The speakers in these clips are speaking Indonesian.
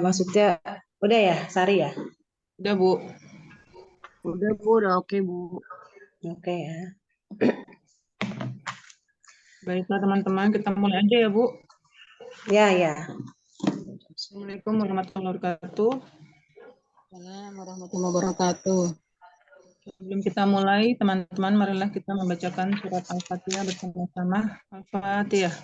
Maksudnya udah ya, Sari ya? Udah, Bu. Udah Bu, udah oke Bu. Oke ya. Baiklah teman-teman, kita mulai aja ya, Bu. Ya, ya. Assalamualaikum warahmatullahi wabarakatuh. Waalaikumsalam warahmatullahi wabarakatuh. Sebelum kita mulai, teman-teman, marilah kita membacakan surat Al-Fatihah bersama-sama. Al-Fatihah.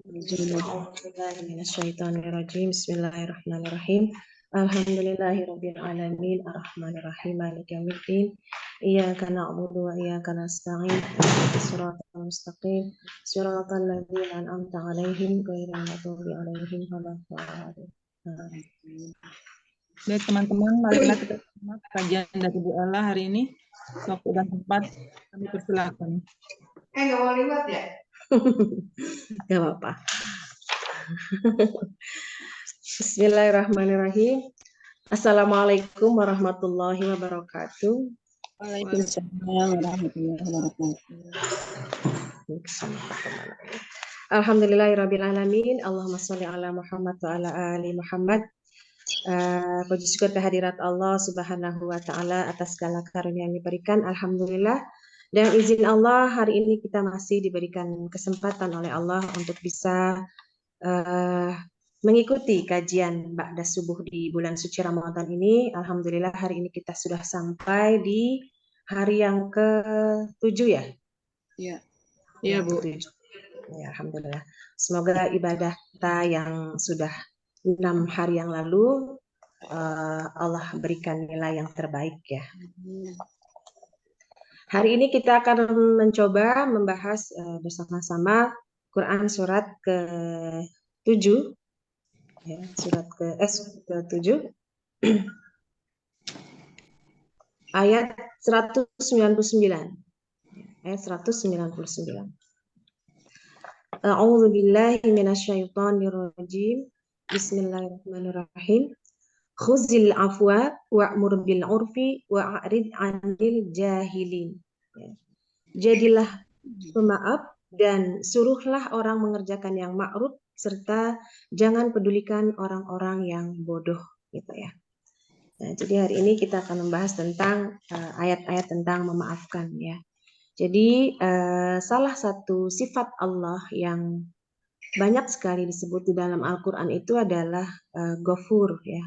Bismillahirrahmanirrahim. Bismillahirrahmanirrahim. Alhamdulillahirabbil alamin arrahmanirrahim maliki yaumiddin. Iyyaka na'budu wa iyyaka nasta'in. Ihdinas siratal mustaqim. Siratal ladzina an'amta 'alaihim ghairil maghdubi 'alaihim waladdallin. Baik, teman-teman, marilah kita simak kajian dari Bu Ella hari ini. Waktu dan tempat kami persilakan. Nggak mau lihat ya? Gak apa-apa. Bismillahirrahmanirrahim. Assalamualaikum warahmatullahi wabarakatuh. Waalaikumsalam warahmatullahi wabarakatuh. Alhamdulillahirabbil alamin. Allahumma sholli ala Muhammad wa ala ali Muhammad. Puji syukur kehadirat Allah Subhanahu wa taala atas segala karunia yang diberikan. Alhamdulillah. Dan izin Allah hari ini kita masih diberikan kesempatan oleh Allah untuk bisa mengikuti kajian Ba'da Subuh di bulan suci Ramadan ini. Alhamdulillah hari ini kita sudah sampai di hari yang ke-7 ya? Iya. Iya, Bu. Ya, Alhamdulillah. Semoga ibadah kita yang sudah 6 hari yang lalu Allah berikan nilai yang terbaik ya. Hari ini kita akan mencoba membahas bersama-sama Quran surat ke-7 ya, surat ke-7 ayat 199. Ayat 199. A'udzu billahi minasyaitonir rajim. Bismillahirrahmanirrahim. Khuzil afwa wa'mur bil urfi wa'rid 'anil jahilin. Jadilah pemaaf dan suruhlah orang mengerjakan yang ma'ruf serta jangan pedulikan orang-orang yang bodoh gitu ya. Nah, jadi hari ini kita akan membahas tentang ayat-ayat tentang memaafkan ya. Jadi salah satu sifat Allah yang banyak sekali disebut di dalam Al-Quran itu adalah Ghafur ya,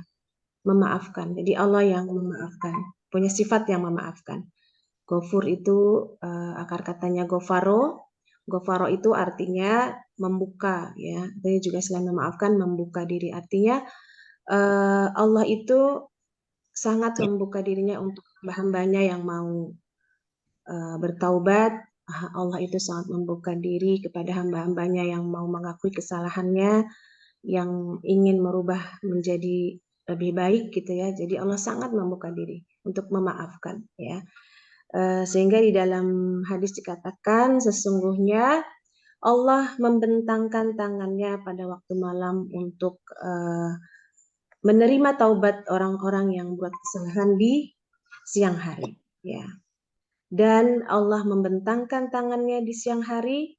memaafkan. Jadi Allah yang memaafkan, punya sifat yang memaafkan. Ghafur itu akar katanya Ghafaro. Ghafaro itu artinya membuka ya. Dia juga selain memaafkan, membuka diri. Artinya Allah itu sangat membuka dirinya untuk hamba-hambanya yang mau bertaubat. Allah itu sangat membuka diri kepada hamba-hambanya yang mau mengakui kesalahannya, yang ingin merubah menjadi lebih baik gitu ya. Jadi Allah sangat membuka diri untuk memaafkan ya. Sehingga di dalam hadis dikatakan sesungguhnya Allah membentangkan tangannya pada waktu malam untuk menerima taubat orang-orang yang buat kesalahan di siang hari ya. Dan Allah membentangkan tangannya di siang hari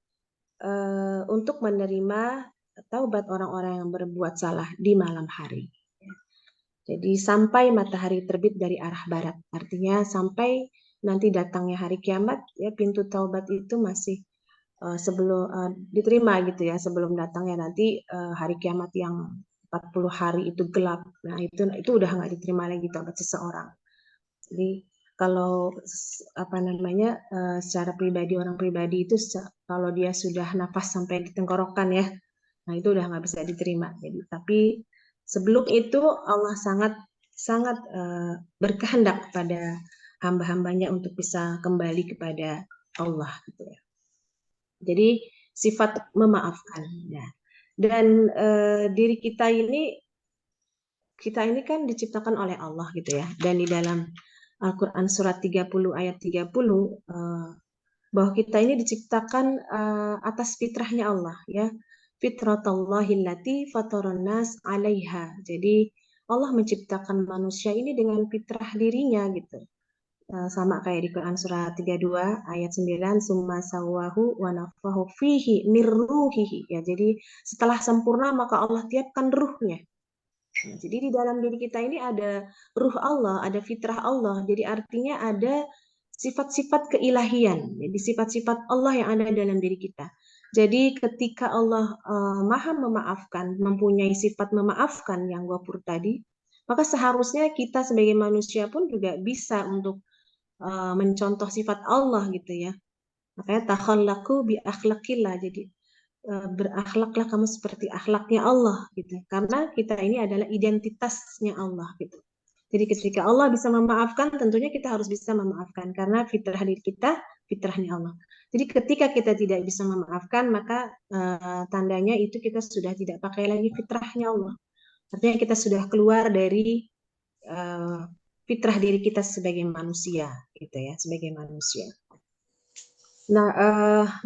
untuk menerima taubat orang-orang yang berbuat salah di malam hari. Jadi sampai matahari terbit dari arah barat, artinya sampai nanti datangnya hari kiamat, ya pintu taubat itu masih sebelum diterima gitu ya, sebelum datangnya nanti hari kiamat yang 40 hari itu gelap. Nah itu udah nggak diterima lagi taubat seseorang. Jadi kalau apa namanya secara pribadi orang pribadi itu kalau dia sudah nafas sampai di tenggorokan ya, nah itu udah nggak bisa diterima. Jadi tapi sebelum itu Allah sangat sangat berkehendak pada hamba-hambanya untuk bisa kembali kepada Allah gitu ya. Jadi sifat memaafkan. Ya. Dan diri kita ini kan diciptakan oleh Allah gitu ya. Dan di dalam Al-Quran surat 30 ayat 30 bahwa kita ini diciptakan atas fitrahnya Allah ya. Fitratallahi fataran nas 'alaiha. Jadi Allah menciptakan manusia ini dengan fitrah dirinya gitu. sama kayak di Quran surat 32 ayat 9, summa sawahu wa nafahu fihi mirruhihi, ya. Jadi setelah sempurna maka Allah tiapkan ruhnya. Nah, jadi di dalam diri kita ini ada ruh Allah, ada fitrah Allah. Jadi artinya ada sifat-sifat keilahian, jadi sifat-sifat Allah yang ada dalam diri kita. Jadi ketika Allah maha memaafkan, mempunyai sifat memaafkan yang ghafur tadi, maka seharusnya kita sebagai manusia pun juga bisa untuk mencontoh sifat Allah gitu ya. Makanya takhallaqu bi akhlaqillah. Jadi berakhlaklah kamu seperti akhlaknya Allah gitu. Karena kita ini adalah identitasnya Allah gitu. Jadi ketika Allah bisa memaafkan, tentunya kita harus bisa memaafkan karena fitrah diri kita, fitrahnya Allah. Jadi ketika kita tidak bisa memaafkan, maka tandanya itu kita sudah tidak pakai lagi fitrahnya Allah. Artinya kita sudah keluar dari fitrah diri kita sebagai manusia, gitu ya, sebagai manusia. Nah,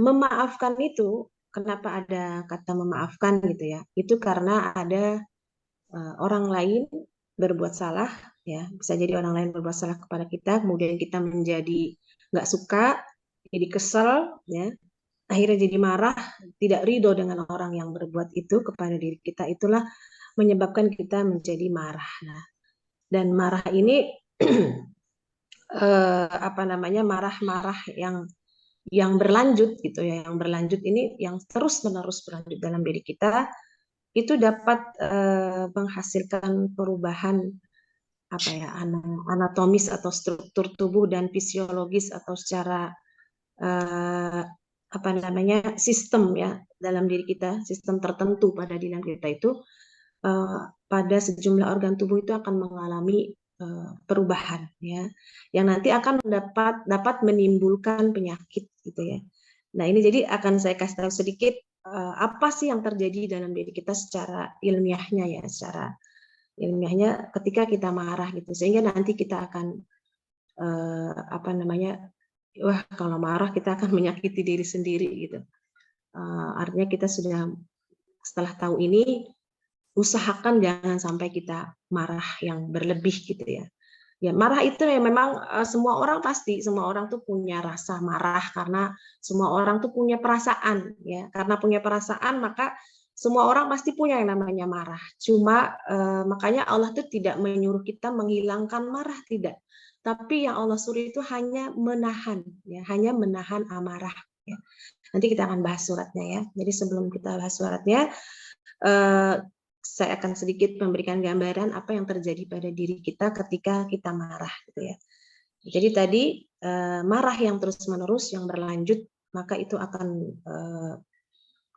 memaafkan itu, kenapa ada kata memaafkan gitu ya? Itu karena ada orang lain berbuat salah, ya, bisa jadi orang lain berbuat salah kepada kita, kemudian kita menjadi nggak suka, jadi kesel, ya, akhirnya jadi marah, tidak ridho dengan orang yang berbuat itu kepada diri kita, itulah menyebabkan kita menjadi marah. Nah, dan marah ini marah-marah yang berlanjut gitu ya, yang berlanjut ini yang terus-menerus berlanjut dalam diri kita itu dapat menghasilkan perubahan anatomis atau struktur tubuh dan fisiologis atau secara sistem ya dalam diri kita, sistem tertentu pada diri kita itu pada sejumlah organ tubuh itu akan mengalami perubahan ya, yang nanti akan dapat menimbulkan penyakit gitu ya. Nah ini jadi akan saya kasih tahu sedikit apa sih yang terjadi dalam diri kita secara ilmiahnya ya, secara ilmiahnya ketika kita marah gitu, sehingga nanti kita akan wah kalau marah kita akan menyakiti diri sendiri gitu. Artinya kita sudah setelah tahu ini usahakan jangan sampai kita marah yang berlebih gitu ya. Ya marah itu ya memang semua orang tuh punya rasa marah karena semua orang tuh punya perasaan ya. Karena punya perasaan maka semua orang pasti punya yang namanya marah. Cuma makanya Allah tuh tidak menyuruh kita menghilangkan marah, tidak. Tapi yang Allah suruh itu hanya menahan ya, hanya menahan amarah ya. Nanti kita akan bahas suratnya ya. Jadi sebelum kita bahas suratnya saya akan sedikit memberikan gambaran apa yang terjadi pada diri kita ketika kita marah gitu ya. Jadi tadi marah yang terus-menerus yang berlanjut maka itu akan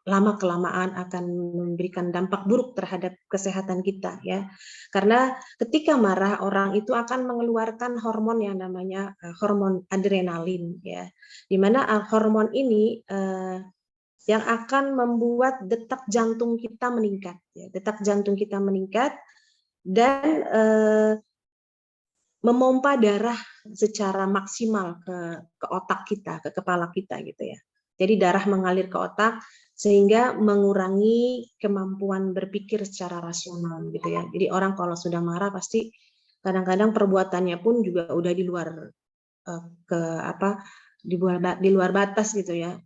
lama-kelamaan akan memberikan dampak buruk terhadap kesehatan kita ya. Karena ketika marah orang itu akan mengeluarkan hormon yang namanya hormon adrenalin ya. Di mana hormon ini yang akan membuat detak jantung kita meningkat. Ya. Detak jantung kita meningkat dan memompa darah secara maksimal ke otak kita, ke kepala kita gitu ya. Jadi darah mengalir ke otak sehingga mengurangi kemampuan berpikir secara rasional gitu ya. Jadi orang kalau sudah marah pasti kadang-kadang perbuatannya pun juga udah di luar batas gitu ya,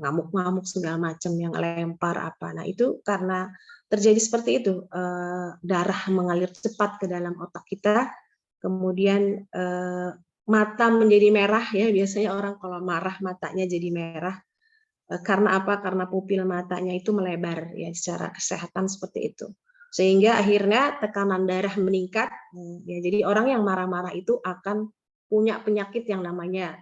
ngamuk-ngamuk segala macam, yang lempar apa. Nah itu karena terjadi seperti itu, darah mengalir cepat ke dalam otak kita, kemudian mata menjadi merah ya, biasanya orang kalau marah matanya jadi merah, karena apa? Karena pupil matanya itu melebar ya, secara kesehatan seperti itu. Sehingga akhirnya tekanan darah meningkat, ya jadi orang yang marah-marah itu akan punya penyakit yang namanya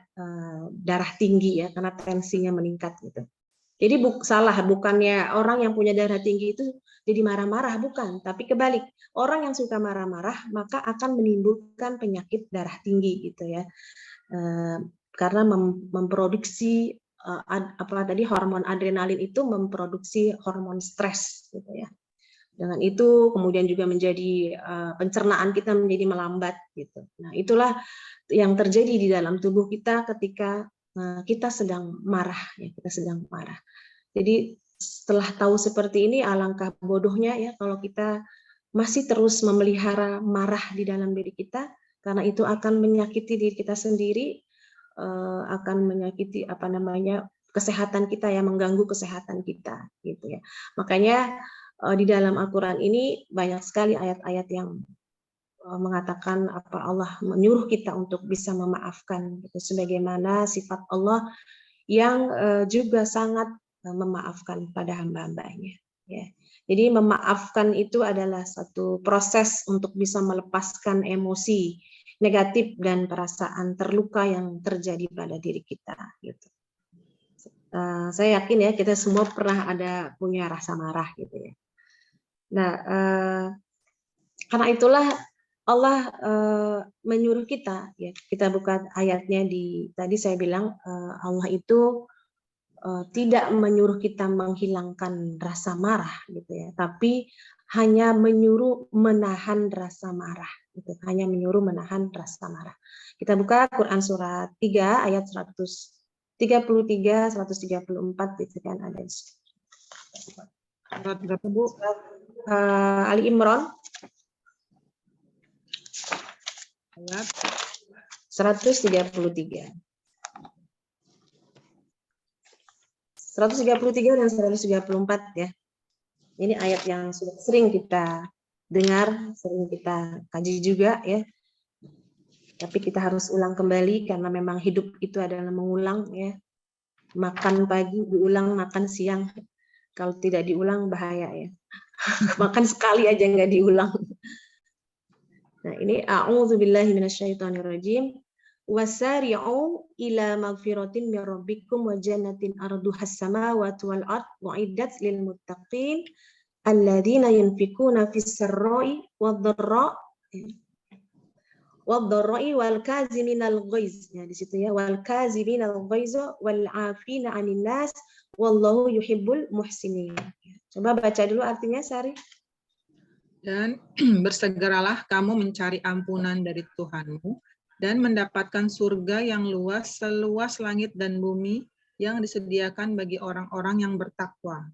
darah tinggi ya, karena tensinya meningkat gitu. Jadi bukannya orang yang punya darah tinggi itu jadi marah-marah, bukan, tapi kebalik. Orang yang suka marah-marah maka akan menimbulkan penyakit darah tinggi gitu ya. Karena memproduksi hormon adrenalin itu memproduksi hormon stres gitu ya. Dengan itu kemudian juga menjadi pencernaan kita menjadi melambat gitu. Nah, itulah yang terjadi di dalam tubuh kita ketika kita sedang marah ya, kita sedang marah. Jadi setelah tahu seperti ini alangkah bodohnya ya kalau kita masih terus memelihara marah di dalam diri kita, karena itu akan menyakiti diri kita sendiri, akan menyakiti kesehatan kita ya, mengganggu kesehatan kita gitu ya. Makanya di dalam Al-Qur'an ini banyak sekali ayat-ayat yang mengatakan Allah menyuruh kita untuk bisa memaafkan gitu, sebagaimana sifat Allah yang juga sangat memaafkan pada hamba-hambanya ya. Jadi memaafkan itu adalah satu proses untuk bisa melepaskan emosi negatif dan perasaan terluka yang terjadi pada diri kita gitu. Saya yakin ya kita semua pernah punya rasa marah gitu ya. Nah, karena itulah Allah menyuruh kita ya, kita buka ayatnya tadi saya bilang Allah itu tidak menyuruh kita menghilangkan rasa marah gitu ya, tapi hanya menyuruh menahan rasa marah gitu, hanya menyuruh menahan rasa marah. Kita buka Quran surat 3 ayat 133 134 itu kan ada. Surat berapa, Bu? Ali Imran Ayat 133. 133 dan 134 ya. Ini ayat yang sudah sering kita dengar, sering kita kaji juga ya. Tapi kita harus ulang kembali karena memang hidup itu adalah mengulang ya. Makan pagi diulang, makan siang. Kalau tidak diulang bahaya ya. Makan sekali aja nggak diulang. Nah, ini a'udzubillahi minasyaitonirrajim. Wasari'u ila magfiratin min rabbikum wa jannatin arduhas samawati wal ard u'iddat lil muttaqin alladzina yunfikuna fis sarra'i wad-dharra'i wal kaziminal ghaiz. Ya di situ ya, wal kaziminal ghaiza wal 'afina 'anil nas wallahu yuhibbul muhsinin. Coba baca dulu artinya, Sari. Dan bersegeralah kamu mencari ampunan dari Tuhanmu dan mendapatkan surga yang luas seluas langit dan bumi yang disediakan bagi orang-orang yang bertakwa.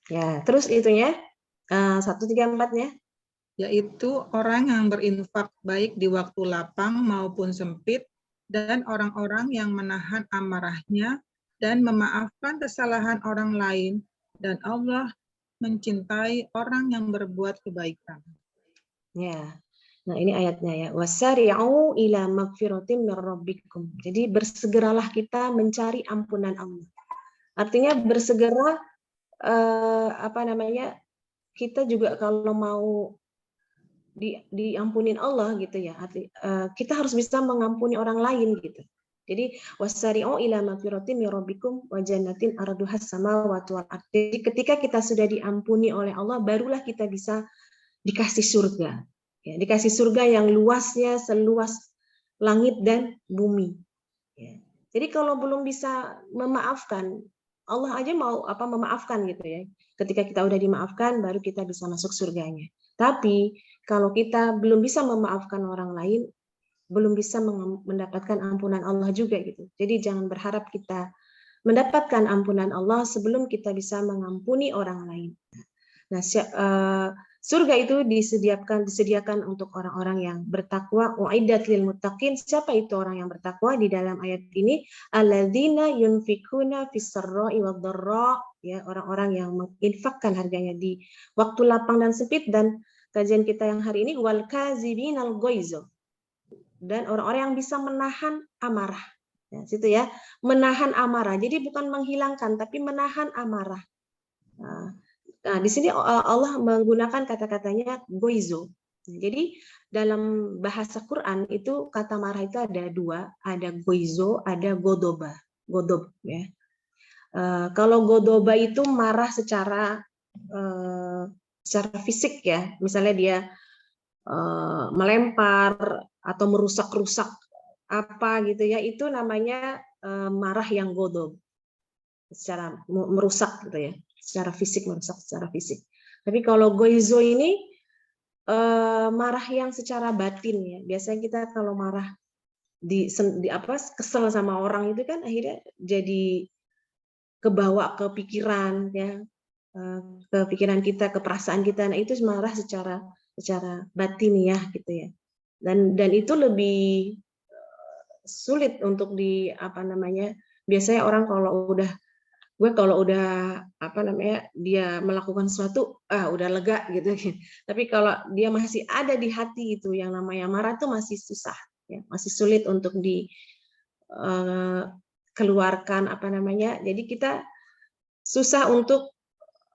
Ya, terus itunya 134-nya. Yaitu orang yang berinfak baik di waktu lapang maupun sempit dan orang-orang yang menahan amarahnya dan memaafkan kesalahan orang lain, dan Allah mencintai orang yang berbuat kebaikan. Ya. Nah, ini ayatnya ya. Wasari'u ila magfiratin min rabbikum. Jadi bersegeralah kita mencari ampunan Allah. Artinya bersegera kita juga kalau mau diampunin Allah gitu ya. Kita harus bisa mengampuni orang lain gitu. Jadi wasari'u ila magfiratin min rabbikum wa jannatin arduhas samawati wal ard. Jadi ketika kita sudah diampuni oleh Allah, barulah kita bisa dikasih surga. Ya, dikasih surga yang luasnya seluas langit dan bumi. Ya. Jadi kalau belum bisa memaafkan, Allah aja mau memaafkan gitu ya. Ketika kita udah dimaafkan, baru kita bisa masuk surganya. Tapi kalau kita belum bisa memaafkan orang lain, belum bisa mendapatkan ampunan Allah juga gitu. Jadi jangan berharap kita mendapatkan ampunan Allah sebelum kita bisa mengampuni orang lain. Nah, surga itu disediakan untuk orang-orang yang bertakwa. U'iddat lil muttaqin. Siapa itu orang yang bertakwa di dalam ayat ini? Alladzina yunfikuna fis sarra'i wad dharra, ya, orang-orang yang menginfakkan harganya di waktu lapang dan sempit. Dan kajian kita yang hari ini wal kaziminal ghaiza, dan orang-orang yang bisa menahan amarah. Ya, situ ya, menahan amarah. Jadi bukan menghilangkan tapi menahan amarah. Nah, di sini Allah menggunakan kata-katanya goizo. Jadi dalam bahasa Quran itu kata marah itu ada dua, ada goizo, ada godoba, godob ya. Kalau godoba itu marah secara fisik ya, misalnya dia melempar atau merusak-rusak apa gitu ya, itu namanya marah yang godob, secara merusak gitu ya. Secara fisik, merusak secara fisik. Tapi kalau goizo ini marah yang secara batin ya. Biasanya kita kalau marah kesel sama orang itu kan akhirnya jadi kebawa ke pikiran ya, ke pikiran kita, ke perasaan kita. Nah, itu marah secara batin ya gitu ya. dan itu lebih sulit untuk biasanya orang kalau udah dia melakukan sesuatu udah lega gitu. Tapi kalau dia masih ada di hati itu yang namanya marah itu masih susah ya, masih sulit untuk dikeluarkan jadi kita susah untuk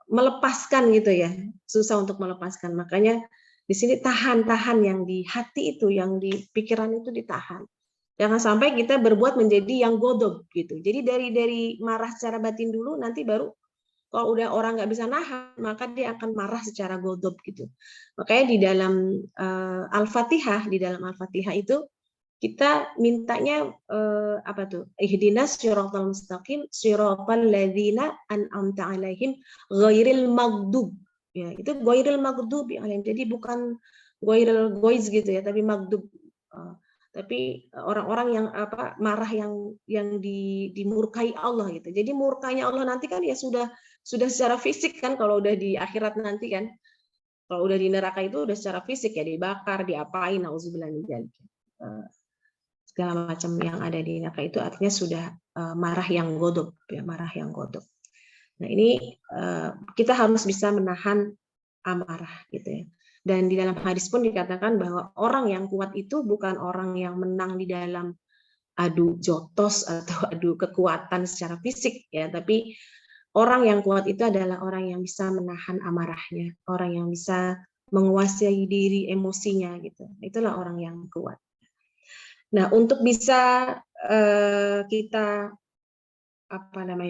melepaskan gitu ya, susah untuk melepaskan. Makanya di sini tahan yang di hati itu, yang di pikiran itu ditahan. Jangan sampai kita berbuat menjadi yang godob gitu. Jadi dari marah secara batin dulu, nanti baru kalau udah orang nggak bisa nahan, maka dia akan marah secara godob gitu. Makanya di dalam Al-Fatihah, itu kita mintanya ihdinas siratal mustaqim siratal ladzina an'amta 'alaihim ghairil maghdub. Ya, itu ghairil maghdub alaihim. Jadi bukan ghairil goiz gitu ya, tapi maghdub. Tapi orang-orang yang marah yang dimurkai Allah gitu. Jadi murkanya Allah nanti kan ya sudah secara fisik kan, kalau udah di akhirat nanti kan. Kalau udah di neraka itu udah secara fisik ya, dibakar, diapain, nauzubillah min dzalik. Segala macam yang ada di neraka itu artinya sudah marah yang godob ya, marah yang godob. Nah, ini kita harus bisa menahan amarah gitu ya. Dan di dalam hadis pun dikatakan bahwa orang yang kuat itu bukan orang yang menang di dalam adu jotos atau adu kekuatan secara fisik ya, tapi orang yang kuat itu adalah orang yang bisa menahan amarahnya, orang yang bisa menguasai diri emosinya gitu. Itulah orang yang kuat. Nah, untuk bisa kita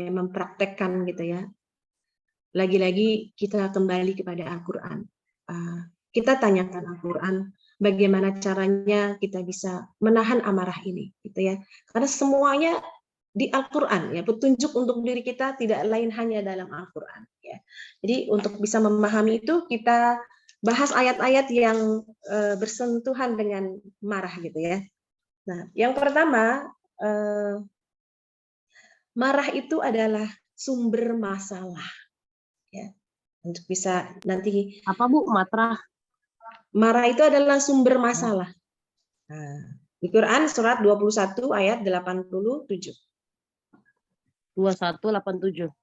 mempraktekkan gitu ya. Lagi-lagi kita kembali kepada Al-Qur'an. Kita tanyakan Al-Qur'an bagaimana caranya kita bisa menahan amarah ini gitu ya. Karena semuanya di Al-Qur'an ya, petunjuk untuk diri kita tidak lain hanya dalam Al-Qur'an ya. Jadi untuk bisa memahami itu kita bahas ayat-ayat yang bersentuhan dengan marah gitu ya. Nah, yang pertama, marah itu adalah sumber masalah. Ya, untuk bisa nanti. Apa Bu? Matrah. Marah itu adalah sumber masalah. Nah, di Quran surat 21 ayat 87. 2187.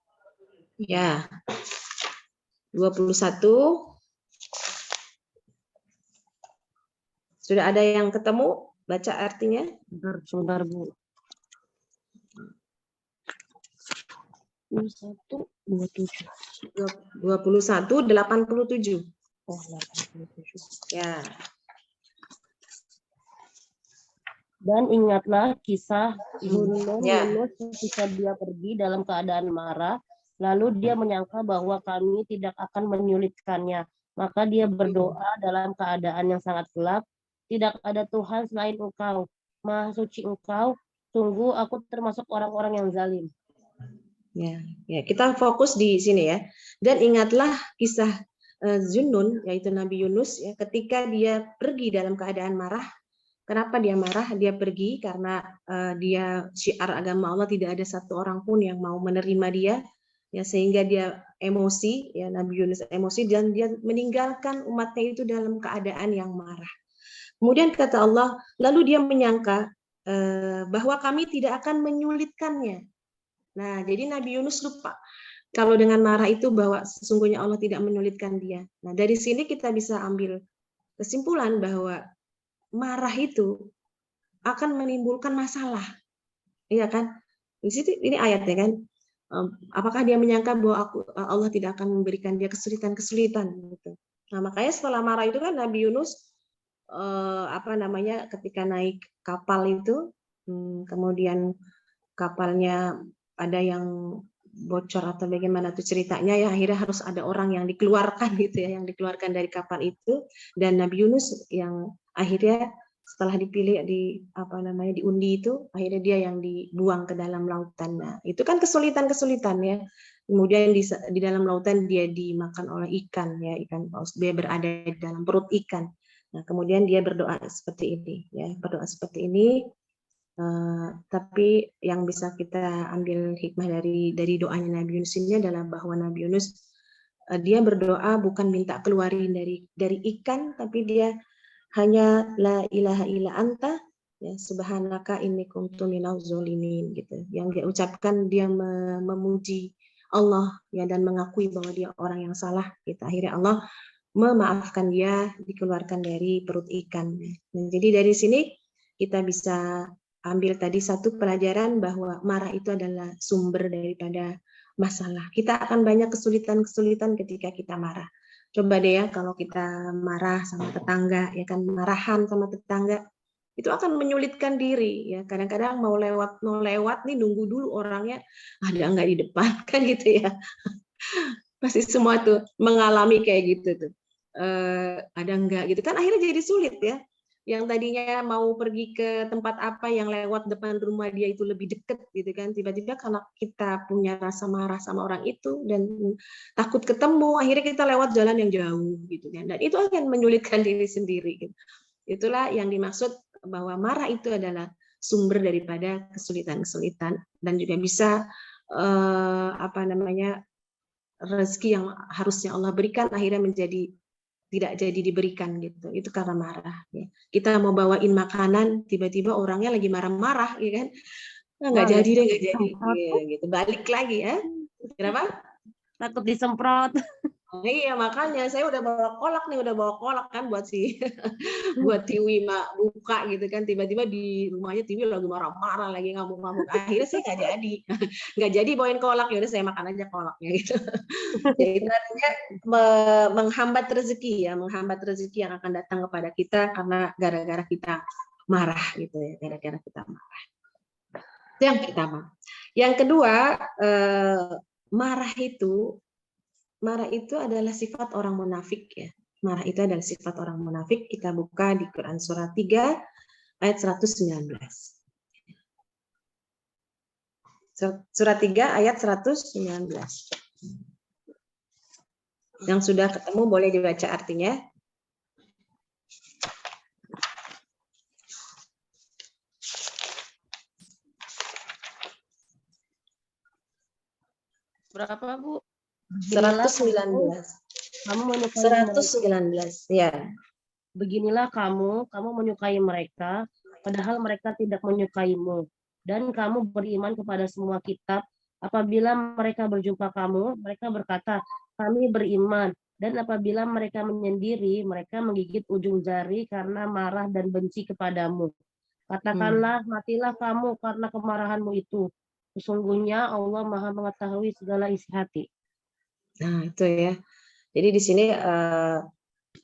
Ya. 21. Sudah ada yang ketemu? Baca artinya? Sebentar Bu. 2187. Oh, 87. Ya. Dan ingatlah kisah Yunus Ya. ketika dia pergi dalam keadaan marah, lalu dia menyangka bahwa kami tidak akan menyulitkannya. Maka dia berdoa dalam keadaan yang sangat gelap, tidak ada Tuhan selain Engkau, Maha Suci Engkau, sungguh aku termasuk orang-orang yang zalim. Ya, kita fokus di sini ya. Dan ingatlah kisah Zunnun, yaitu Nabi Yunus ya, ketika dia pergi dalam keadaan marah. Kenapa dia marah? Dia pergi karena dia syiar agama Allah, tidak ada satu orang pun yang mau menerima dia ya, sehingga dia emosi ya, Nabi Yunus emosi dan dia meninggalkan umatnya itu dalam keadaan yang marah. Kemudian kata Allah, lalu dia menyangka bahwa kami tidak akan menyulitkannya. Nah, jadi Nabi Yunus lupa kalau dengan marah itu bahwa sesungguhnya Allah tidak menyulitkan dia. Nah, dari sini kita bisa ambil kesimpulan bahwa marah itu akan menimbulkan masalah. Iya kan? Di situ ini ayatnya kan. Apakah dia menyangka bahwa Allah tidak akan memberikan dia kesulitan-kesulitan gitu. Nah, makanya setelah marah itu kan Nabi Yunus ketika naik kapal itu kemudian kapalnya ada yang bocor atau bagaimana tuh ceritanya ya, akhirnya harus ada orang yang dikeluarkan gitu ya, yang dikeluarkan dari kapal itu, dan Nabi Yunus yang akhirnya setelah dipilih diundi itu, akhirnya dia yang dibuang ke dalam lautan. Nah, itu kan kesulitan-kesulitan ya. Kemudian di dalam lautan dia dimakan oleh ikan ya, ikan paus, dia berada di dalam perut ikan. Nah, kemudian dia berdoa seperti ini ya, tapi yang bisa kita ambil hikmah dari doanya Nabi Yunus ini adalah bahwa Nabi Yunus dia berdoa bukan minta keluarin dari ikan, tapi dia hanya la ilaha illa anta, ya, subhanaka inni kuntu minaz zalimin gitu. Yang dia ucapkan, dia memuji Allah ya, dan mengakui bahwa dia orang yang salah gitu. Akhirnya Allah memaafkan dia, dikeluarkan dari perut ikan. Nah, jadi dari sini kita bisa ambil tadi satu pelajaran bahwa marah itu adalah sumber daripada masalah. Kita akan banyak kesulitan-kesulitan ketika kita marah. Coba deh ya, kalau kita marah sama tetangga, ya kan, marahan sama tetangga, itu akan menyulitkan diri ya. Kadang-kadang mau lewat nih, nunggu dulu orangnya ada nggak di depan kan gitu ya. Pasti semua tuh mengalami kayak gitu tuh. Ada enggak gitu kan, akhirnya jadi sulit ya. Yang tadinya mau pergi ke tempat apa yang lewat depan rumah dia itu lebih deket gitu kan, tiba-tiba karena kita punya rasa marah sama orang itu dan takut ketemu, akhirnya kita lewat jalan yang jauh gitu kan, dan itu akan menyulitkan diri sendiri gitu. Itulah yang dimaksud bahwa marah itu adalah sumber daripada kesulitan-kesulitan, dan juga bisa rezeki yang harusnya Allah berikan akhirnya menjadi tidak jadi diberikan gitu. Itu karena marah ya. Kita mau bawain makanan, tiba-tiba orangnya lagi marah-marah ya kan. Nah, nggak jadi deh, nggak jadi ya, gitu. Balik lagi ya. Kenapa? Takut disemprot. Oh, iya, makanya saya udah bawa kolak kan buat buat Tiwi buka gitu kan, tiba-tiba di rumahnya Tiwi lagi marah-marah, lagi ngamuk-ngamuk, akhirnya saya nggak jadi bawain kolak, ya udah saya makan aja kolaknya gitu. Jadi artinya menghambat rezeki yang akan datang kepada kita karena gara-gara kita marah gitu ya, gara-gara kita marah. Itu yang pertama. Yang kedua, marah itu adalah sifat orang munafik ya. Marah itu adalah sifat orang munafik. Kita buka di Quran surah 3 ayat 119. Surah 3 ayat 119. Yang sudah ketemu boleh dibaca artinya. Berapa, Bu? 119. Kamu menyukai 119 ya. Beginilah kamu menyukai mereka, padahal mereka tidak menyukaimu. Dan kamu beriman kepada semua kitab. Apabila mereka berjumpa kamu, mereka berkata, kami beriman. Dan apabila mereka menyendiri, mereka menggigit ujung jari karena marah dan benci kepadamu. Katakanlah, matilah kamu karena kemarahanmu itu. Sesungguhnya Allah Maha mengetahui segala isi hati. Nah, itu ya. Jadi di sini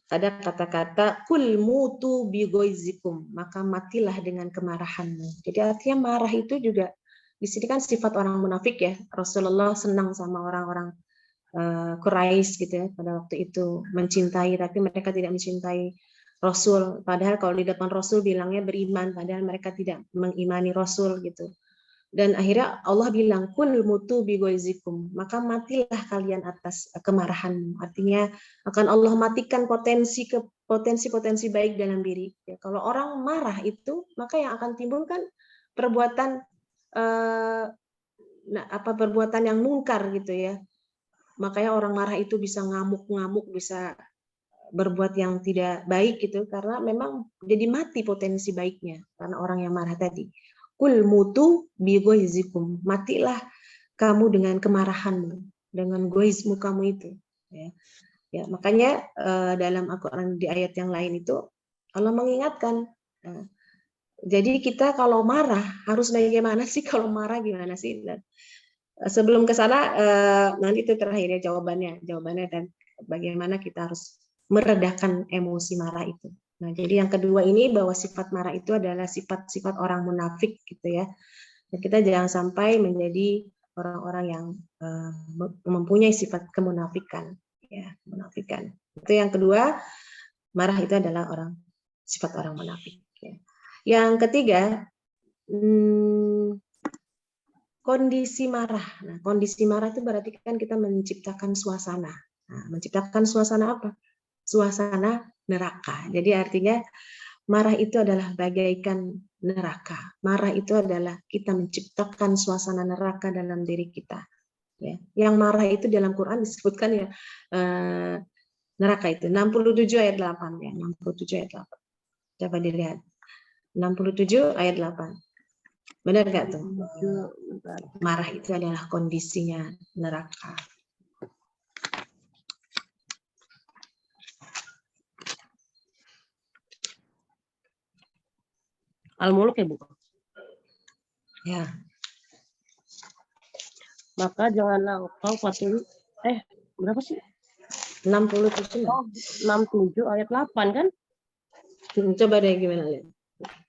ada kata-kata kul mutu bigoizikum, maka matilah dengan kemarahanmu. Jadi artinya marah itu juga di sini kan sifat orang munafik ya. Rasulullah senang sama orang-orang Quraisy gitu ya pada waktu itu, mencintai, tapi mereka tidak mencintai Rasul. Padahal kalau di depan Rasul bilangnya beriman, padahal mereka tidak mengimani Rasul gitu. Dan akhirnya Allah bilang kul mutu bigoizikum, maka matilah kalian atas kemarahanmu. Artinya akan Allah matikan potensi baik dalam diri. Ya, kalau orang marah itu, maka yang akan timbul kan perbuatan perbuatan yang mungkar gitu ya. Makanya orang marah itu bisa ngamuk-ngamuk, bisa berbuat yang tidak baik gitu, karena memang jadi mati potensi baiknya karena orang yang marah tadi. Kul mutu bigoizikum, matilah kamu dengan kemarahanmu, dengan goizmu kamu itu. Ya, makanya dalam Al-Quran di ayat yang lain itu Allah mengingatkan. Jadi kita kalau marah harus bagaimana sih? Kalau marah gimana sih? Sebelum ke sana nanti itu terakhir ya jawabannya dan bagaimana kita harus meredakan emosi marah itu. Nah, jadi yang kedua ini bahwa sifat marah itu adalah sifat-sifat orang munafik gitu ya. Dan kita jangan sampai menjadi orang-orang yang mempunyai sifat kemunafikan ya, menafikan. Itu yang kedua, marah itu adalah sifat orang munafik ya. Yang ketiga, kondisi marah. Nah, kondisi marah itu berarti kan kita menciptakan suasana. Nah, menciptakan suasana apa? Suasana neraka. Jadi artinya marah itu adalah bagaikan neraka. Marah itu adalah kita menciptakan suasana neraka dalam diri kita. Ya. Yang marah itu dalam Quran disebutkan ya neraka itu 67 ayat 8 ya, 67 ayat 8. Coba dilihat. 67 ayat 8. Benar nggak tuh? Marah itu adalah kondisinya neraka. Al-Muluk ya, Bu? Ya. Maka janganlah engkau patuhi. Berapa sih? 67. Oh, 67 ayat 8 kan? Coba deh gimana lihat.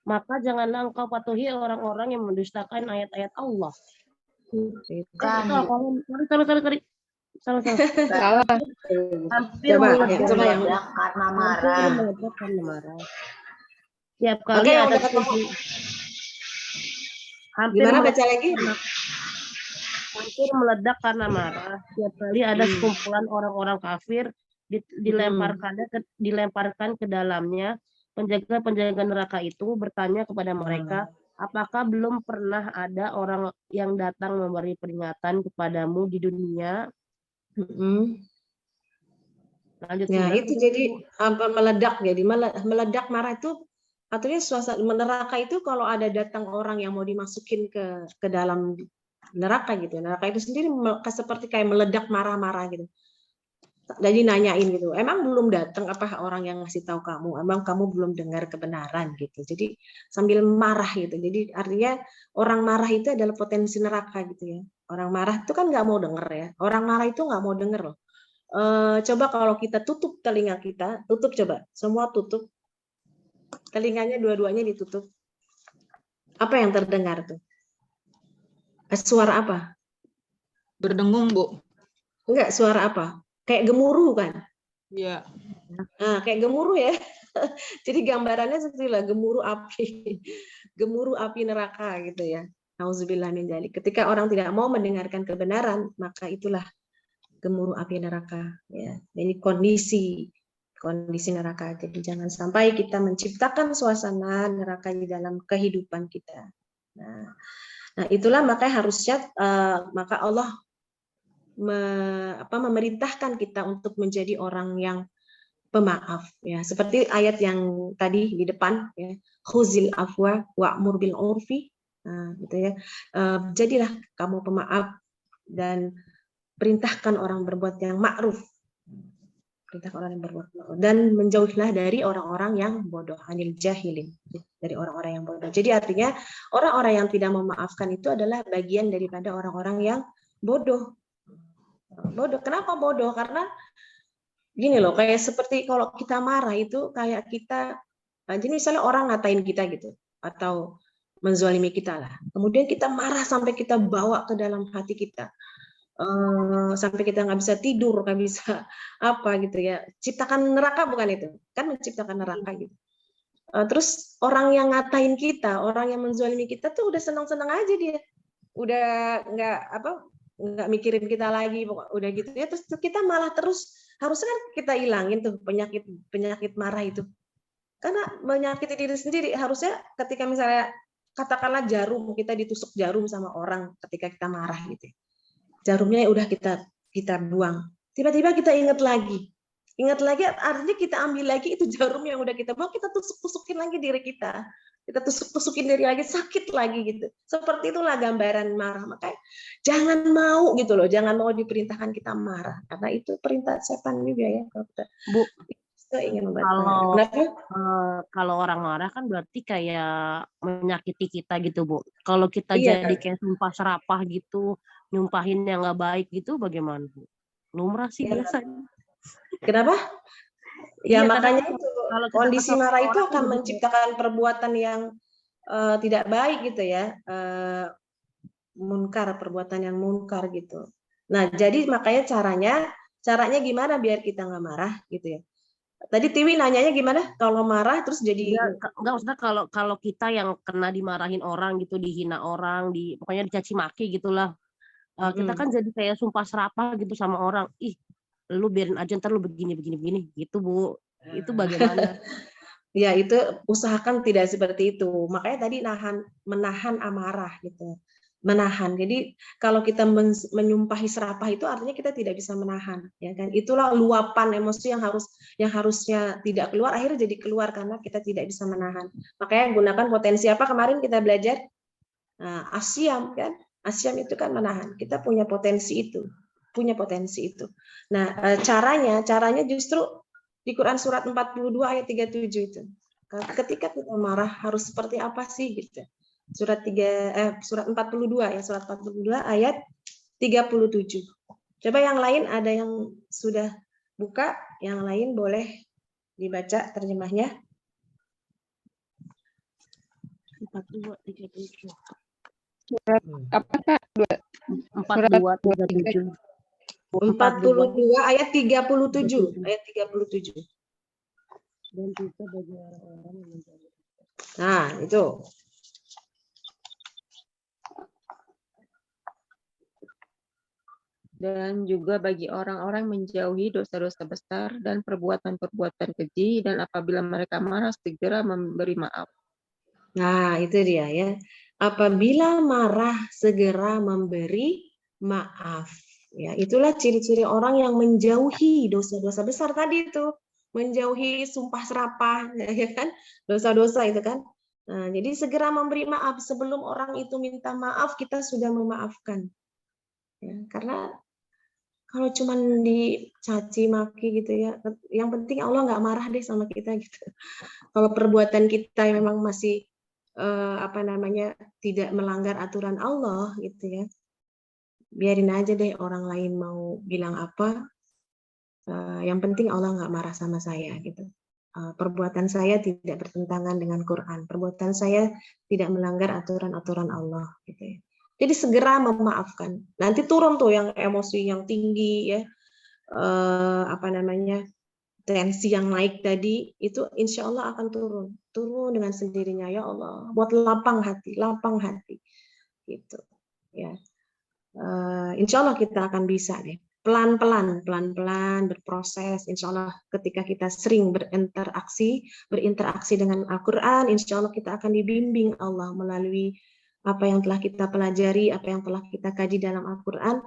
Maka janganlah engkau patuhi orang-orang yang mendustakan ayat-ayat Allah. Sorry. Salah. Hampir Coba, meledak coba yang karena marah. Tiap kali Oke, yang ada udah ketemu. hampir Gimana meledak, baca lagi? hampir meledak karena marah. Tiap kali ada sekumpulan orang-orang kafir dilemparkan ke dalamnya. Penjaga-penjaga neraka itu bertanya kepada mereka, apakah belum pernah ada orang yang datang memberi peringatan kepadamu di dunia? Lanjut Ya, 9. itu jadi apa, meledak, jadi meledak marah itu artinya suasana neraka itu kalau ada datang orang yang mau dimasukin ke dalam neraka gitu. Neraka itu sendiri seperti kayak meledak marah-marah gitu. Jadi nanyain gitu, emang belum datang apa orang yang ngasih tahu kamu, emang kamu belum dengar kebenaran gitu. Jadi sambil marah gitu. Jadi artinya orang marah itu adalah potensi neraka gitu ya. Orang marah itu kan nggak mau denger ya. Orang marah itu nggak mau denger loh. Coba kalau kita tutup telinga kita, tutup coba, semua tutup. Telinganya dua-duanya ditutup. Apa yang terdengar tuh? Suara apa? Berdengung, Bu. Enggak, suara apa? Kayak gemuruh kan? Iya. Nah, kayak gemuruh ya. Jadi gambarannya seperti lah gemuruh api. Gemuruh api neraka gitu ya. Nauzubillah min dzalik. Ketika orang tidak mau mendengarkan kebenaran, maka itulah gemuruh api neraka ya. Jadi kondisi neraka. Jadi jangan sampai kita menciptakan suasana neraka di dalam kehidupan kita. Nah itulah makanya harusnya maka Allah memerintahkan kita untuk menjadi orang yang pemaaf ya, seperti ayat yang tadi di depan ya, khuzil afwa wa'mur bil urfi, gitu ya. Jadilah kamu pemaaf dan perintahkan orang berbuat yang ma'ruf, dan menjauhilah dari orang-orang yang bodoh, anil jahilin, dari orang-orang yang bodoh. Jadi artinya orang-orang yang tidak memaafkan itu adalah bagian daripada orang-orang yang bodoh. Kenapa bodoh? Karena gini loh, kayak seperti kalau kita marah itu kayak kita, jadi misalnya orang ngatain kita gitu, atau menzalimi kita lah. Kemudian kita marah sampai kita bawa ke dalam hati kita. Sampai kita nggak bisa tidur, nggak bisa apa gitu ya. Ciptakan neraka bukan itu? Kan menciptakan neraka gitu. Terus orang yang ngatain kita, orang yang menzalimi kita tuh udah senang-senang aja dia. Udah nggak mikirin kita lagi, udah gitu ya. Terus kita malah terus, harusnya kan kita ilangin tuh penyakit marah itu, karena menyakiti diri sendiri. Harusnya ketika misalnya katakanlah jarum, kita ditusuk jarum sama orang ketika kita marah gitu, jarumnya udah kita buang, tiba-tiba kita ingat lagi artinya kita ambil lagi itu jarum yang udah kita buang, kita tusuk-tusukin lagi diri kita tusuk-tusukin diri lagi, sakit lagi gitu. Seperti itulah gambaran marah. Makanya jangan mau gitu loh, jangan mau diperintahkan kita marah, karena itu perintah setan juga ya. Bu, kita ingin membantu. Kalau orang marah kan berarti kayak menyakiti kita gitu, Bu. Kalau kita Iya, jadi kayak sumpah serapah gitu, nyumpahin yang nggak baik gitu, bagaimana, Bu? Lumrah sih ya, biasa. Kenapa? Ya Iya, makanya itu kalau kondisi marah itu akan gitu. menciptakan perbuatan yang tidak baik gitu ya, perbuatan yang munkar gitu. Nah jadi makanya caranya gimana biar kita nggak marah gitu ya. Tadi Tiwi nanyanya gimana kalau marah terus jadi nggak usah, kalau kita yang kena dimarahin orang gitu, dihina orang, pokoknya dicaci maki gitulah, kita kan jadi kayak sumpah serapah gitu sama orang, ih lu biarin aja ntar lu begini gitu, Bu. Itu bagaimana? Ya itu usahakan tidak seperti itu. Makanya tadi menahan amarah gitu. menahan. Jadi kalau kita menyumpahi serapah itu artinya kita tidak bisa menahan, ya kan? Itulah luapan emosi yang harusnya tidak keluar akhirnya jadi keluar karena kita tidak bisa menahan. Makanya gunakan potensi apa kemarin kita belajar? Nah, asyam kan? Asyam itu kan menahan. Kita punya potensi itu. Nah, caranya justru di Quran surat 42 ayat 37 itu. Ketika kita marah harus seperti apa sih gitu. Surat 42 ya, surat 42 ayat 37. Coba yang lain ada yang sudah buka, yang lain boleh dibaca terjemahnya. 42, 37. Surat apa Kak? 42, 37. 42 ayat 37. Ayat 37. Dan juga bagi orang-orang yang mencari. Nah, itu. Dan juga bagi orang-orang menjauhi dosa-dosa besar dan perbuatan-perbuatan keji, dan apabila mereka marah segera memberi maaf. Nah, itu dia ya. Apabila marah segera memberi maaf. Ya, itulah ciri-ciri orang yang menjauhi dosa-dosa besar tadi itu. Menjauhi sumpah serapah, ya kan? Dosa-dosa itu kan. Nah, jadi segera memberi maaf sebelum orang itu minta maaf kita sudah memaafkan. Ya, karena kalau cuma dicaci maki gitu ya, yang penting Allah nggak marah deh sama kita gitu. Kalau perbuatan kita memang masih tidak melanggar aturan Allah gitu ya, biarin aja deh orang lain mau bilang apa, yang penting Allah nggak marah sama saya gitu. Perbuatan saya tidak bertentangan dengan Quran, perbuatan saya tidak melanggar aturan-aturan Allah gitu ya. Jadi segera memaafkan. Nanti turun tuh yang emosi yang tinggi ya, tensi yang naik tadi itu insya Allah akan turun dengan sendirinya ya Allah. Buat lapang hati gitu ya. Insya Allah kita akan bisa deh. Pelan-pelan berproses. Insya Allah ketika kita sering berinteraksi dengan Al-Quran, insya Allah kita akan dibimbing Allah melalui apa yang telah kita pelajari, apa yang telah kita kaji dalam Al-Quran.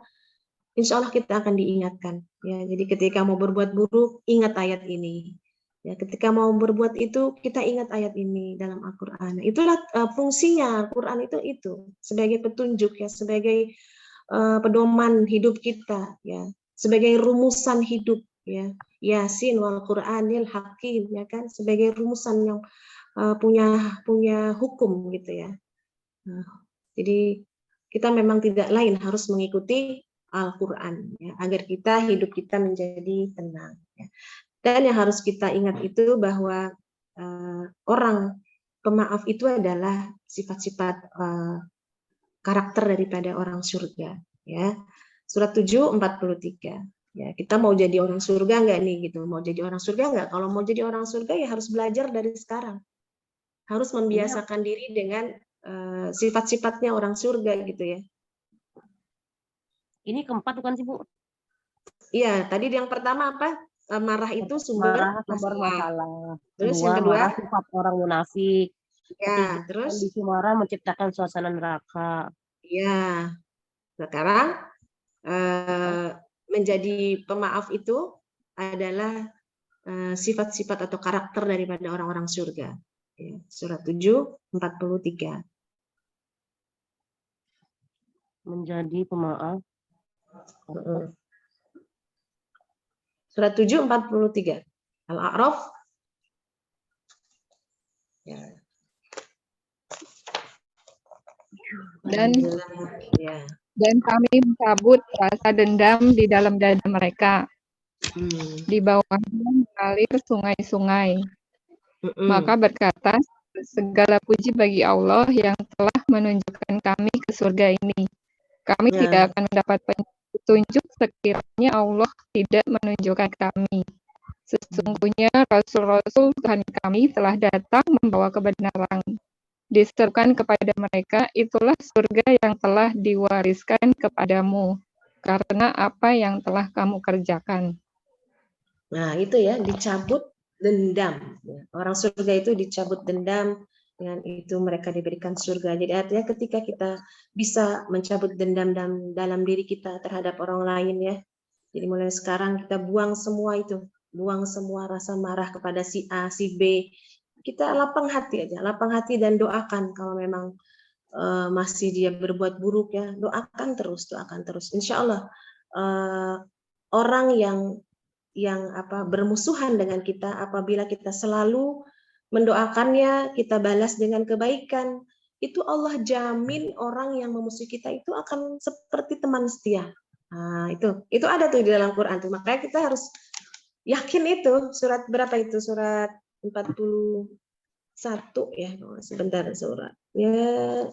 Insya Allah kita akan diingatkan. Ya, jadi ketika mau berbuat buruk, ingat ayat ini. Ya, ketika mau berbuat itu, kita ingat ayat ini dalam Al-Quran. Itulah fungsinya Al-Quran itu sebagai petunjuk ya, sebagai pedoman hidup kita ya, sebagai rumusan hidup ya. Yasin wal Qur'anil Hakim ya kan, sebagai rumusan yang punya hukum gitu ya. Nah, jadi kita memang tidak lain harus mengikuti Al-Quran ya, agar hidup kita menjadi tenang ya. Dan yang harus kita ingat itu bahwa orang pemaaf itu adalah sifat-sifat karakter daripada orang surga ya. Surat 7:43 ya, kita mau jadi orang surga nggak nih gitu, mau jadi orang surga nggak? Kalau mau jadi orang surga ya harus belajar dari sekarang, harus membiasakan diri dengan sifat-sifatnya orang surga gitu ya. Ini keempat bukan sih Bu? Iya, tadi yang pertama apa? Marah itu sumber masalah. Terus yang kedua, marah sifat orang munafik. Ya, terus kondisi marah menciptakan suasana neraka. Ya, sekarang menjadi pemaaf itu adalah sifat-sifat atau karakter daripada orang-orang surga. Ya, surat 7:43. Menjadi pemaaf. Surat 7:43. Al-A'raf. Ya. Dan kami mencabut rasa dendam di dalam dada mereka. Di bawahnya mengalir sungai-sungai. Maka berkata, segala puji bagi Allah yang telah menunjukkan kami ke surga ini. Kami tidak akan mendapat petunjuk sekiranya Allah tidak menunjukkan kami. Sesungguhnya Rasul-Rasul Tuhan kami telah datang membawa kebenaran. Diserukan kepada mereka, itulah surga yang telah diwariskan kepadamu, karena apa yang telah kamu kerjakan. Nah, itu ya, dicabut dendam. Orang surga itu dicabut dendam, Dengan itu mereka diberikan surga. Jadi artinya ketika kita bisa mencabut dendam dalam diri kita terhadap orang lain ya. Jadi mulai sekarang kita buang semua itu, buang semua rasa marah kepada si A, si B. Kita lapang hati aja, lapang hati dan doakan kalau memang masih dia berbuat buruk ya, doakan terus. Insya Allah orang yang bermusuhan dengan kita, apabila kita selalu mendoakannya, kita balas dengan kebaikan, itu Allah jamin orang yang memusuhi kita itu akan seperti teman setia. Nah, itu ada tuh di dalam Quran tuh. Makanya kita harus yakin itu. Surat berapa itu? Surat 41 ya. Sebentar surat. Ya.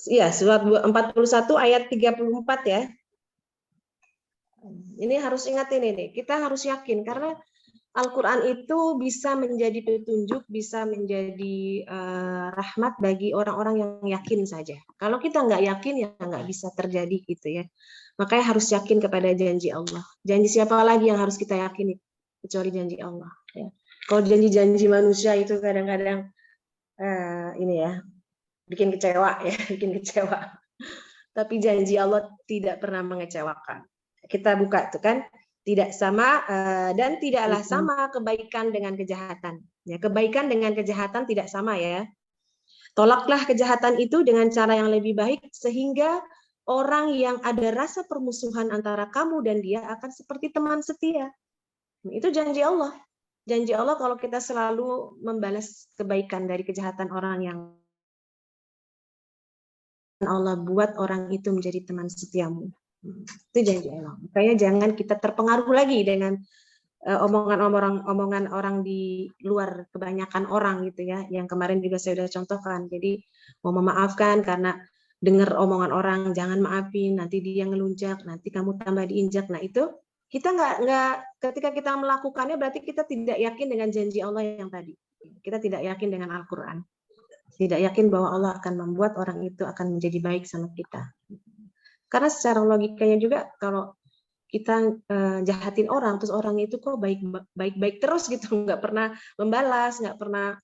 Iya, surat 41 ayat 34 ya. Ini harus ingat ini nih, kita harus yakin karena Al-Quran itu bisa menjadi petunjuk, bisa menjadi rahmat bagi orang-orang yang yakin saja. Kalau kita nggak yakin ya nggak bisa terjadi gitu ya. Makanya harus yakin kepada janji Allah. Janji siapa lagi yang harus kita yakini kecuali janji Allah. Ya. Kalau janji-janji manusia itu kadang-kadang ini ya bikin kecewa ya, bikin kecewa. Tapi janji Allah tidak pernah mengecewakan. Kita buka tuh kan, tidak sama dan tidaklah sama kebaikan dengan kejahatan. Ya, kebaikan dengan kejahatan tidak sama ya. Tolaklah kejahatan itu dengan cara yang lebih baik sehingga orang yang ada rasa permusuhan antara kamu dan dia akan seperti teman setia. Itu janji Allah. Janji Allah kalau kita selalu membalas kebaikan dari kejahatan orang yang Allah buat orang itu menjadi teman setiamu. Itu janji Allah. Makanya jangan kita terpengaruh lagi dengan omongan orang di luar, kebanyakan orang gitu ya. Yang kemarin juga saya sudah contohkan. Jadi mau memaafkan karena dengar omongan orang, jangan maafin, nanti dia ngelunjak, nanti kamu tambah diinjak. Nah itu kita nggak ketika kita melakukannya berarti kita tidak yakin dengan janji Allah yang tadi. Kita tidak yakin dengan Al-Quran. Tidak yakin bahwa Allah akan membuat orang itu akan menjadi baik sama kita. Karena secara logikanya juga kalau kita jahatin orang, terus orang itu kok baik-baik terus gitu, nggak pernah membalas, nggak pernah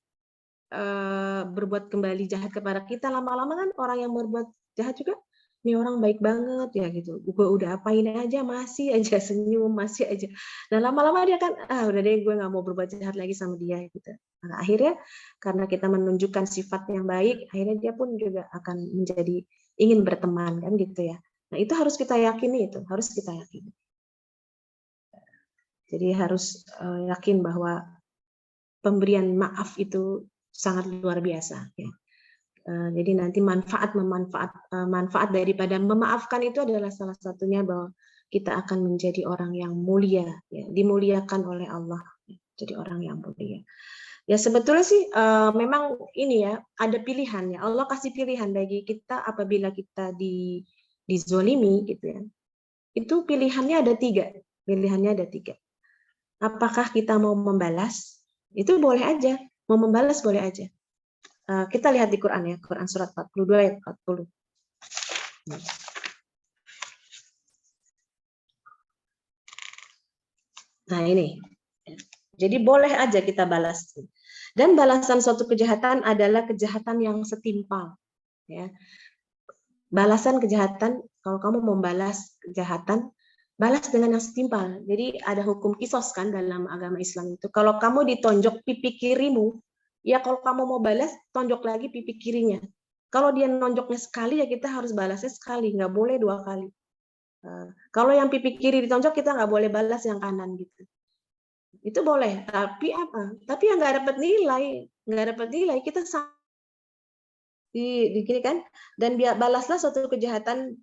berbuat kembali jahat kepada kita, lama-lama kan orang yang berbuat jahat juga, ini orang baik banget ya gitu, gue udah apain aja masih aja senyum, masih aja. Nah lama-lama dia kan, udah deh gue nggak mau berbuat jahat lagi sama dia gitu. Nah, akhirnya karena kita menunjukkan sifat yang baik, akhirnya dia pun juga akan menjadi ingin berteman kan gitu ya. Nah itu harus kita yakini, itu harus kita yakini. Jadi harus yakin bahwa pemberian maaf itu sangat luar biasa. Ya. Jadi nanti manfaat daripada memaafkan itu adalah salah satunya bahwa kita akan menjadi orang yang mulia, ya, dimuliakan oleh Allah, ya, jadi orang yang mulia. Ya sebetulnya sih memang ini ya ada pilihan ya, Allah kasih pilihan bagi kita apabila kita dizolimi gitu ya. Itu pilihannya ada 3. Apakah kita mau membalas? Itu boleh aja, mau membalas boleh aja. Kita lihat di Quran ya, Quran surat 42 ayat 40. Nah ini. Jadi boleh aja kita balas. Dan balasan suatu kejahatan adalah kejahatan yang setimpal. Ya. Balasan kejahatan, kalau kamu membalas kejahatan, balas dengan yang setimpal. Jadi ada hukum kisos kan dalam agama Islam itu. Kalau kamu ditonjok pipi kirimu, ya kalau kamu mau balas, tonjok lagi pipi kirinya. Kalau dia nonjoknya sekali, ya kita harus balasnya sekali, nggak boleh 2 kali. Kalau yang pipi kiri ditonjok, kita nggak boleh balas yang kanan gitu. Itu boleh, tapi apa? Tapi yang nggak dapat nilai, kita di kan, dan balaslah suatu kejahatan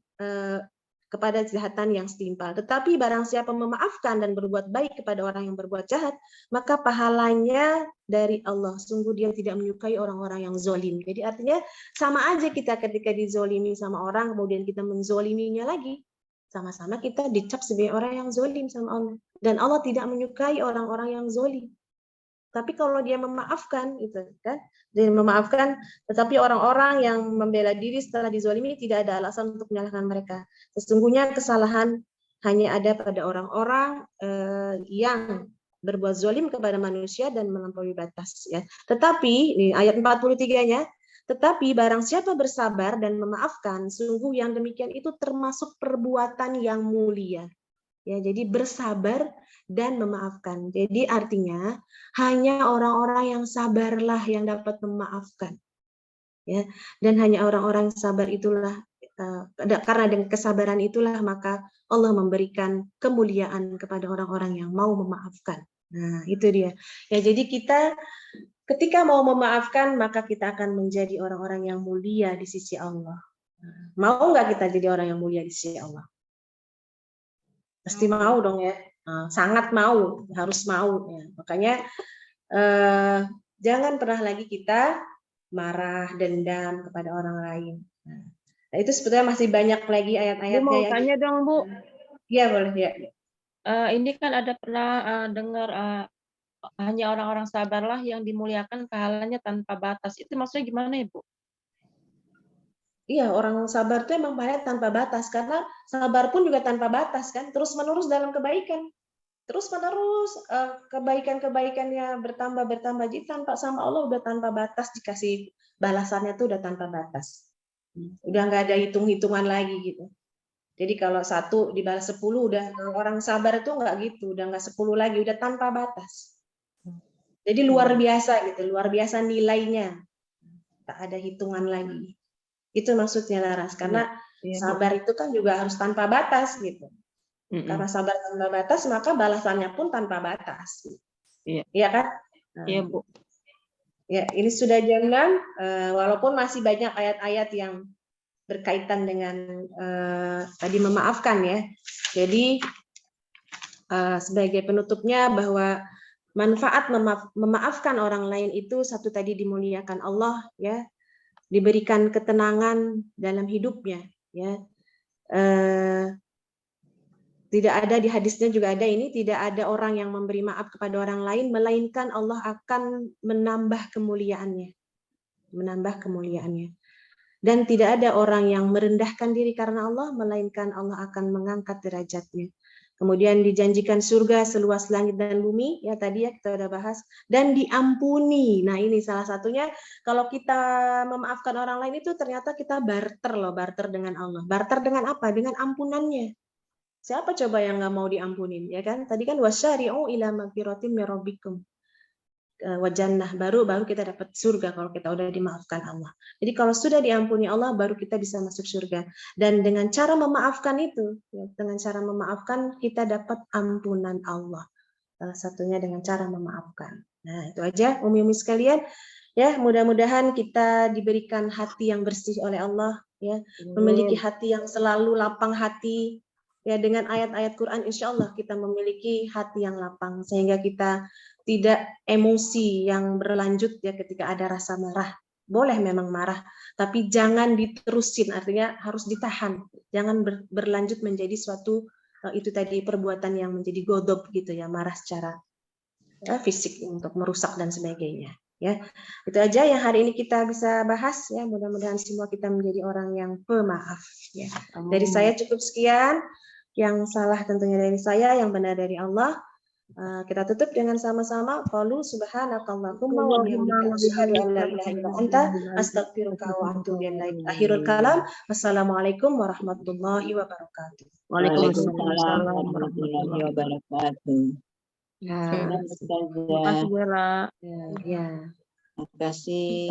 kepada kejahatan yang setimpal. Tetapi barang siapa memaafkan dan berbuat baik kepada orang yang berbuat jahat, maka pahalanya dari Allah. Sungguh dia tidak menyukai orang-orang yang zolim. Jadi artinya sama aja kita ketika dizolimi sama orang, kemudian kita menzoliminya lagi. Sama-sama kita dicap sebagai orang yang zolim sama Allah. Dan Allah tidak menyukai orang-orang yang zolim. Tapi kalau dia memaafkan, itu kan, dia memaafkan, tetapi orang-orang yang membela diri setelah dizolimi tidak ada alasan untuk menyalahkan mereka. Sesungguhnya kesalahan hanya ada pada orang-orang yang berbuat zalim kepada manusia dan melampaui batas, ya. Tetapi ini ayat 43-nya, tetapi barang siapa bersabar dan memaafkan, sungguh yang demikian itu termasuk perbuatan yang mulia. Ya, jadi bersabar dan memaafkan. Jadi artinya hanya orang-orang yang sabarlah yang dapat memaafkan. Ya, dan hanya orang-orang sabar itulah karena dengan kesabaran itulah maka Allah memberikan kemuliaan kepada orang-orang yang mau memaafkan. Nah, itu dia. Ya, jadi kita ketika mau memaafkan maka kita akan menjadi orang-orang yang mulia di sisi Allah. Mau nggak kita jadi orang yang mulia di sisi Allah? Pasti mau dong ya. Sangat mau, harus mau ya. Makanya jangan pernah lagi kita marah, dendam kepada orang lain. Nah, itu sebetulnya masih banyak lagi ayat-ayatnya. Mau tanya dong, Bu. Iya, boleh ya. Ini kan ada pernah dengar hanya orang-orang sabarlah yang dimuliakan pahalanya tanpa batas. Itu maksudnya gimana, Ibu? Iya, orang sabar itu emang pahalanya tanpa batas, karena sabar pun juga tanpa batas kan, terus-menerus dalam kebaikan. Terus-menerus kebaikan-kebaikannya bertambah. Jadi tanpa sama Allah udah tanpa batas, dikasih balasannya tuh udah tanpa batas. Udah nggak ada hitung-hitungan lagi gitu. Jadi kalau 1 dibalas 10 udah, orang sabar itu nggak gitu, udah nggak 10 lagi, udah tanpa batas. Jadi luar biasa gitu, luar biasa nilainya. Tak ada hitungan lagi. Itu maksudnya Laras, karena sabar itu kan juga harus tanpa batas gitu. Karena sabar tanpa batas, maka balasannya pun tanpa batas. Iya kan? Iya, Bu. Ya, ini sudah jam 6, walaupun masih banyak ayat-ayat yang berkaitan dengan tadi memaafkan ya. Jadi sebagai penutupnya bahwa manfaat memaafkan orang lain itu satu tadi dimuliakan Allah ya, diberikan ketenangan dalam hidupnya ya. Tidak ada di hadisnya juga ada ini, tidak ada orang yang memberi maaf kepada orang lain melainkan Allah akan menambah kemuliaannya. Dan tidak ada orang yang merendahkan diri karena Allah, melainkan Allah akan mengangkat derajatnya. Kemudian dijanjikan surga seluas langit dan bumi, ya tadi ya kita udah bahas, dan diampuni. Nah ini salah satunya, kalau kita memaafkan orang lain itu ternyata kita barter dengan Allah. Barter dengan apa? Dengan ampunannya. Siapa coba yang nggak mau diampunin, ya kan? Tadi kan wasyari'u ila magfiratin min rabbikum. Wajannah, baru kita dapat surga kalau kita udah dimaafkan Allah. Jadi kalau sudah diampuni Allah baru kita bisa masuk surga. Dan dengan cara memaafkan itu, ya, dengan cara memaafkan kita dapat ampunan Allah. Salah satunya dengan cara memaafkan. Nah itu aja umi-umi sekalian. Ya mudah-mudahan kita diberikan hati yang bersih oleh Allah. Ya memiliki hati yang selalu lapang hati. Ya dengan ayat-ayat Quran insya Allah kita memiliki hati yang lapang sehingga kita tidak emosi yang berlanjut ya ketika ada rasa marah. Boleh memang marah, tapi jangan diterusin, artinya harus ditahan. Jangan berlanjut menjadi suatu itu tadi perbuatan yang menjadi godop gitu ya, marah secara fisik untuk merusak dan sebagainya. Ya, itu aja yang hari ini kita bisa bahas ya. Mudah-mudahan semua kita menjadi orang yang pemaaf. Ya. Dari saya cukup sekian. Yang salah tentunya dari saya, yang benar dari Allah. Kita tutup dengan sama-sama. Qalu subhanakallahumma wa bihamdika asyhadu an la ilaha illa anta astaghfiruka wa atubu ilaik. Akhirul kalam. Wassalamualaikum warahmatullahi wabarakatuh. Waalaikumsalam warahmatullahi wabarakatuh. Terima kasih, Bella. Ya. Terima kasih.